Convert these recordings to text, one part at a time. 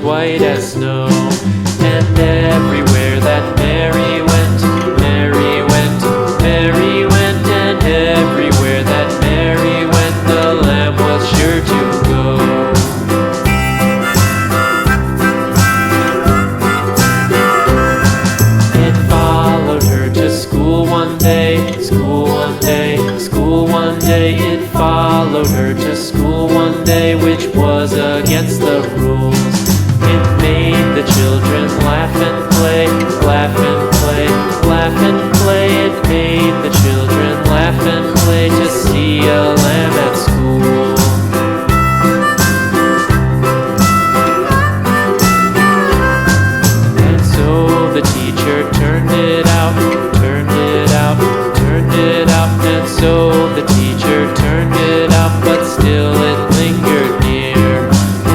white as snow. And everywhere that Mary went, Mary went, Mary went, and everywhere that Mary went, the lamb was sure to go. It followed her to school one day, school one day, school one day. It followed her to school one day, which was against the rules. It made the children laugh and play, laugh and play, laugh and play. It made the children laugh and play to see a lamb at school. And so the teacher turned it out, turned it out, turned it out. And so the teacher turned it out, but still it lingered near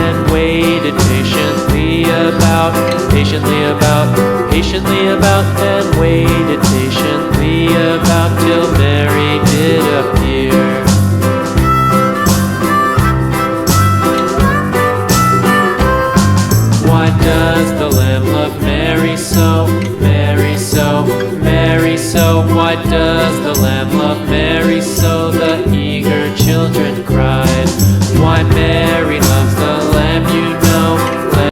and waited patiently about, patiently about, patiently about, and waited patiently about till Mary did appear. Why does the lamb love Mary so, Mary so, Mary so? Why does the lamb love Mary so? The eager children cry.